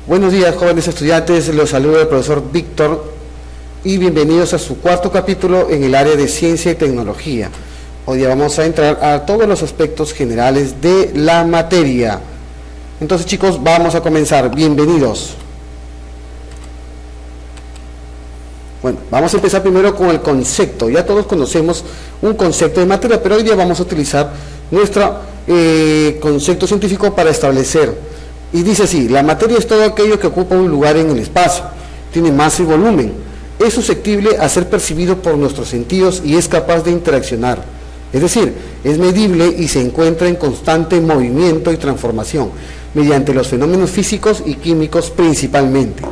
Buenos días, jóvenes estudiantes, los saluda el profesor Víctor y bienvenidos a su cuarto capítulo en el área de ciencia y tecnología. Hoy día vamos a entrar a todos los aspectos generales de la materia. Entonces, chicos, vamos a comenzar. Bienvenidos. Bueno, vamos a empezar primero con el concepto. Ya todos conocemos un concepto de materia, pero hoy día vamos a utilizar nuestro concepto científico para establecer. Y dice así: la materia es todo aquello que ocupa un lugar en el espacio, tiene masa y volumen, es susceptible a ser percibido por nuestros sentidos y es capaz de interaccionar. Es decir, es medible y se encuentra en constante movimiento y transformación, mediante los fenómenos físicos y químicos principalmente.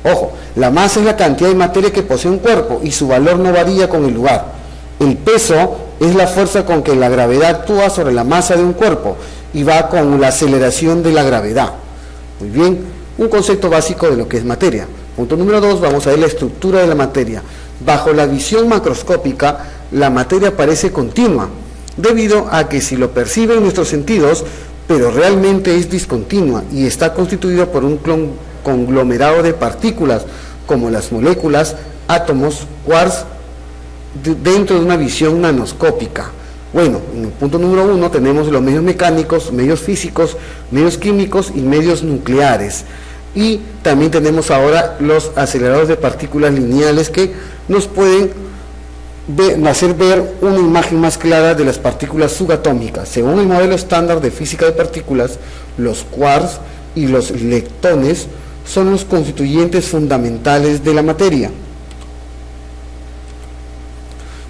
Ojo, la masa es la cantidad de materia que posee un cuerpo y su valor no varía con el lugar. El peso es la fuerza con que la gravedad actúa sobre la masa de un cuerpo y va con la aceleración de la gravedad. Muy bien, un concepto básico de lo que es materia. Punto número 2, vamos a ver la estructura de la materia. Bajo la visión macroscópica, la materia parece continua, debido a que si lo perciben nuestros sentidos, pero realmente es discontinua y está constituida por un conglomerado de partículas, como las moléculas, átomos, quarks, dentro de una visión nanoscópica. Bueno, en el punto número 1 tenemos los medios mecánicos, medios físicos, medios químicos y medios nucleares. Y también tenemos ahora los aceleradores de partículas lineales que nos pueden hacer ver una imagen más clara de las partículas subatómicas. Según el modelo estándar de física de partículas, los quarks y los leptones son los constituyentes fundamentales de la materia.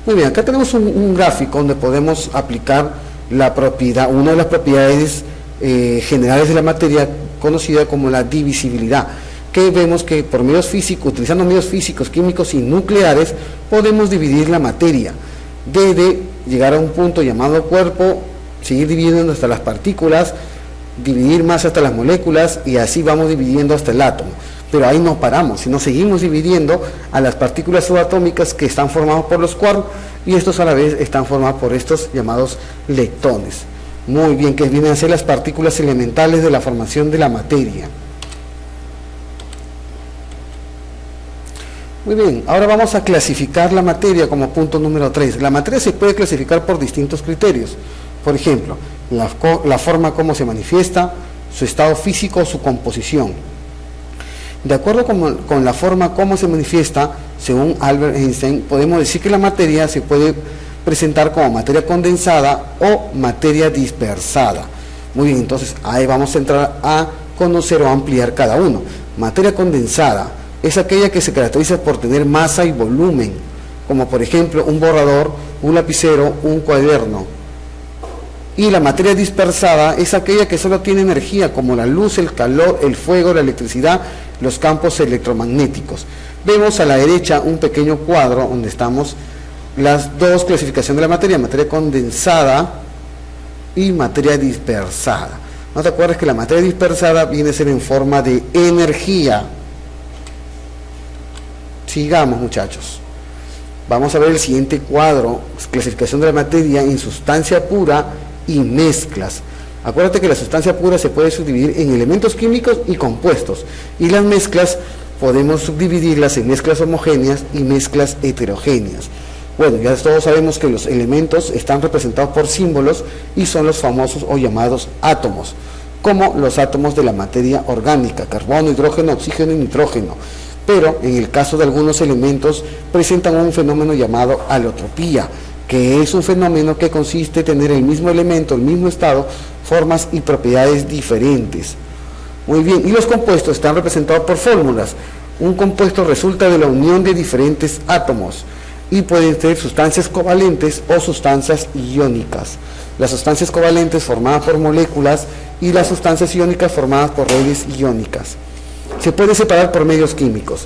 Muy bien, acá tenemos un gráfico donde podemos aplicar la propiedad, una de las propiedades generales de la materia, conocida como la divisibilidad, que vemos que por medios físicos, utilizando medios físicos, químicos y nucleares, podemos dividir la materia, desde llegar a un punto llamado cuerpo, seguir dividiendo hasta las partículas, dividir más hasta las moléculas, y así vamos dividiendo hasta el átomo. Pero ahí no paramos, sino seguimos dividiendo a las partículas subatómicas que están formadas por los quarks, y estos a la vez están formados por estos llamados leptones. Muy bien, que vienen a ser las partículas elementales de la formación de la materia. Muy bien, ahora vamos a clasificar la materia como punto número 3. La materia se puede clasificar por distintos criterios. Por ejemplo, la forma como se manifiesta, su estado físico, su composición. De acuerdo con la forma como se manifiesta, según Albert Einstein, podemos decir que la materia se puede presentar como materia condensada o materia dispersada. Muy bien, entonces ahí vamos a entrar a conocer o ampliar cada uno. Materia condensada es aquella que se caracteriza por tener masa y volumen, como por ejemplo un borrador, un lapicero, un cuaderno. Y la materia dispersada es aquella que solo tiene energía, como la luz, el calor, el fuego, la electricidad, los campos electromagnéticos. Vemos a la derecha un pequeño cuadro donde estamos las dos clasificaciones de la materia condensada y materia dispersada. ¿No te acuerdas que la materia dispersada viene a ser en forma de energía? Sigamos, muchachos. Vamos a ver el siguiente cuadro: clasificación de la materia en sustancia pura y mezclas. Acuérdate que la sustancia pura se puede subdividir en elementos químicos y compuestos, y las mezclas podemos subdividirlas en mezclas homogéneas y mezclas heterogéneas. Bueno, ya todos sabemos que los elementos están representados por símbolos y son los famosos o llamados átomos, como los átomos de la materia orgánica: carbono, hidrógeno, oxígeno y nitrógeno. Pero en el caso de algunos elementos presentan un fenómeno llamado alotropía, que es un fenómeno que consiste en tener el mismo elemento, el mismo estado, formas y propiedades diferentes. Muy bien, y los compuestos están representados por fórmulas. Un compuesto resulta de la unión de diferentes átomos y pueden ser sustancias covalentes o sustancias iónicas. Las sustancias covalentes formadas por moléculas y las sustancias iónicas formadas por redes iónicas. Se puede separar por medios químicos.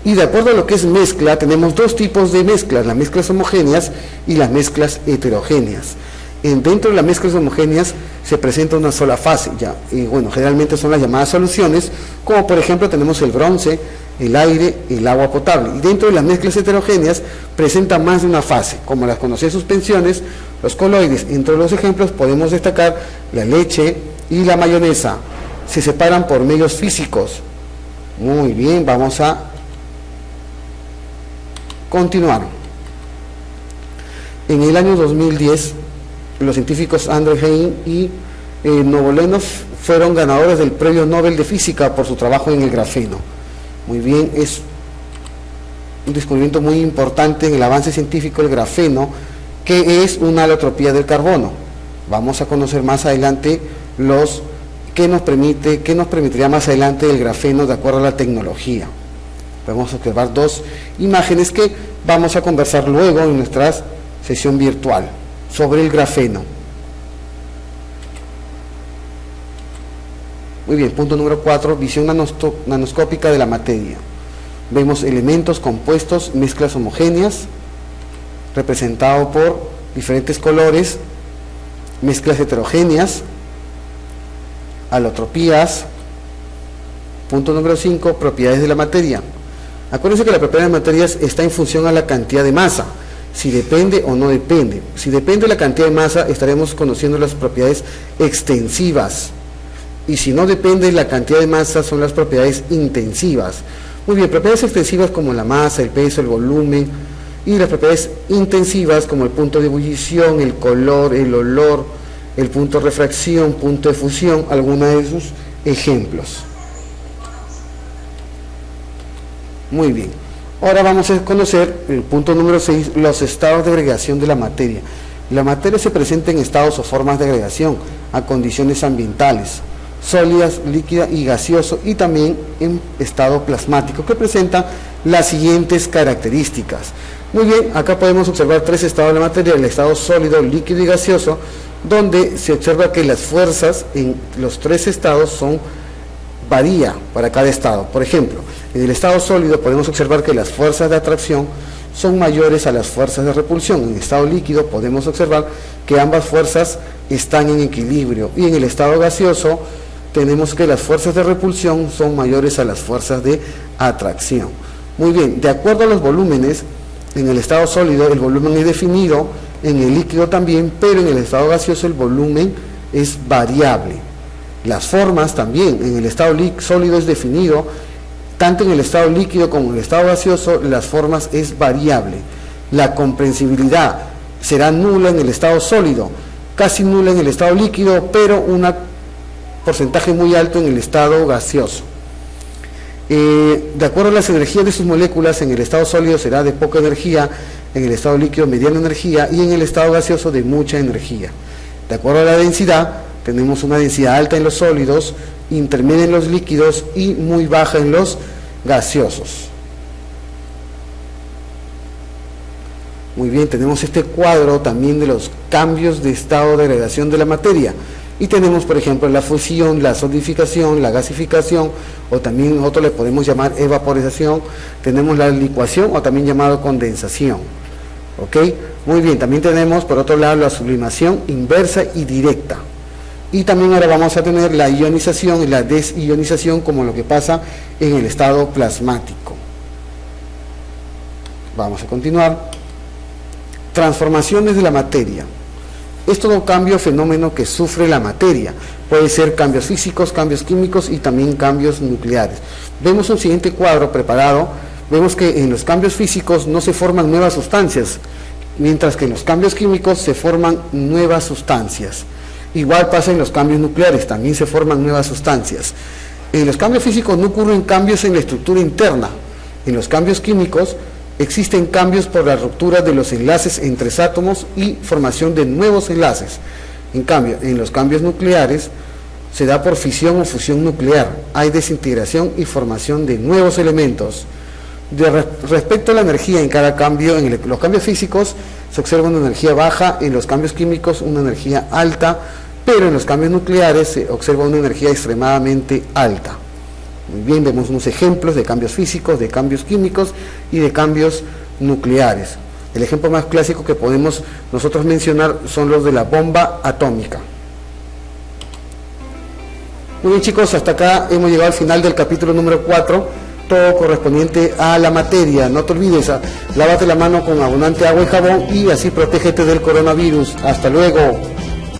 Y de acuerdo a lo que es mezcla, tenemos dos tipos de mezclas: las mezclas homogéneas y las mezclas heterogéneas. Dentro de las mezclas homogéneas se presenta una sola fase, bueno, generalmente son las llamadas soluciones, como por ejemplo tenemos el bronce, el aire, el agua potable. Y dentro de las mezclas heterogéneas presenta más de una fase, como las conocidas suspensiones, los coloides. Entre los ejemplos podemos destacar la leche y la mayonesa. se separan por medios físicos. Muy bien, vamos a continuar. En el año 2010, los científicos Andrew Hein y Novolenov fueron ganadores del Premio Nobel de Física por su trabajo en el grafeno. Muy bien, es un descubrimiento muy importante en el avance científico del grafeno, que es una alotropía del carbono. Vamos a conocer más adelante qué nos permitiría más adelante el grafeno de acuerdo a la tecnología. Podemos observar dos imágenes que vamos a conversar luego en nuestra sesión virtual sobre el grafeno. Muy bien, punto número 4, visión nanoscópica de la materia. Vemos elementos, compuestos, mezclas homogéneas, representado por diferentes colores, mezclas heterogéneas, alotropías. Punto número 5, propiedades de la materia. Acuérdense que la propiedad de materias está en función a la cantidad de masa, si depende o no depende. Si depende de la cantidad de masa, estaremos conociendo las propiedades extensivas, y si no depende de la cantidad de masa, son las propiedades intensivas. Muy bien, propiedades extensivas como la masa, el peso, el volumen, y las propiedades intensivas como el punto de ebullición, el color, el olor, el punto de refracción, punto de fusión, algunos de esos ejemplos. Muy bien, ahora vamos a conocer el punto número 6, los estados de agregación de la materia. La materia se presenta en estados o formas de agregación a condiciones ambientales, sólidas, líquida y gaseoso, y también en estado plasmático, que presenta las siguientes características. Muy bien, acá podemos observar tres estados de la materia: el estado sólido, líquido y gaseoso, donde se observa que las fuerzas en los tres estados varía para cada estado. Por ejemplo, en el estado sólido podemos observar que las fuerzas de atracción son mayores a las fuerzas de repulsión. En el estado líquido podemos observar que ambas fuerzas están en equilibrio, y en el estado gaseoso tenemos que las fuerzas de repulsión son mayores a las fuerzas de atracción. Muy bien, de acuerdo a los volúmenes, en el estado sólido el volumen es definido, en el líquido también, pero en el estado gaseoso el volumen es variable. Las formas también, en el estado sólido es definido, tanto en el estado líquido como en el estado gaseoso las formas es variable. La comprensibilidad será nula en el estado sólido, casi nula en el estado líquido, pero un porcentaje muy alto en el estado gaseoso. De acuerdo a las energías de sus moléculas, en el estado sólido será de poca energía, en el estado líquido mediana energía, y en el estado gaseoso de mucha energía. De acuerdo a la densidad, tenemos una densidad alta en los sólidos, intermedia en los líquidos y muy baja en los gaseosos. Muy bien, tenemos este cuadro también de los cambios de estado de agregación de la materia. Y tenemos, por ejemplo, la fusión, la solidificación, la gasificación, o también nosotros le podemos llamar evaporización. Tenemos la licuación, o también llamado condensación. ¿Ok? Muy bien, también tenemos, por otro lado, la sublimación inversa y directa. Y también ahora vamos a tener la ionización y la desionización, como lo que pasa en el estado plasmático. Vamos a continuar. Transformaciones de la materia. Es todo cambio o fenómeno que sufre la materia. Puede ser cambios físicos, cambios químicos y también cambios nucleares. Vemos un siguiente cuadro preparado. Vemos que en los cambios físicos no se forman nuevas sustancias, mientras que en los cambios químicos se forman nuevas sustancias. Igual pasa en los cambios nucleares, también se forman nuevas sustancias. En los cambios físicos no ocurren cambios en la estructura interna. En los cambios químicos existen cambios por la ruptura de los enlaces entre átomos y formación de nuevos enlaces. En cambio, en los cambios nucleares se da por fisión o fusión nuclear. Hay desintegración y formación de nuevos elementos. Respecto a la energía en cada cambio, en los cambios físicos se observa una energía baja, en los cambios químicos una energía alta, pero en los cambios nucleares se observa una energía extremadamente alta. Muy bien, vemos unos ejemplos de cambios físicos, de cambios químicos y de cambios nucleares. El ejemplo más clásico que podemos nosotros mencionar son los de la bomba atómica. Muy bien, chicos, hasta acá hemos llegado al final del capítulo número 4, todo correspondiente a la materia. No te olvides, lávate la mano con abundante agua y jabón y así protégete del coronavirus. Hasta luego.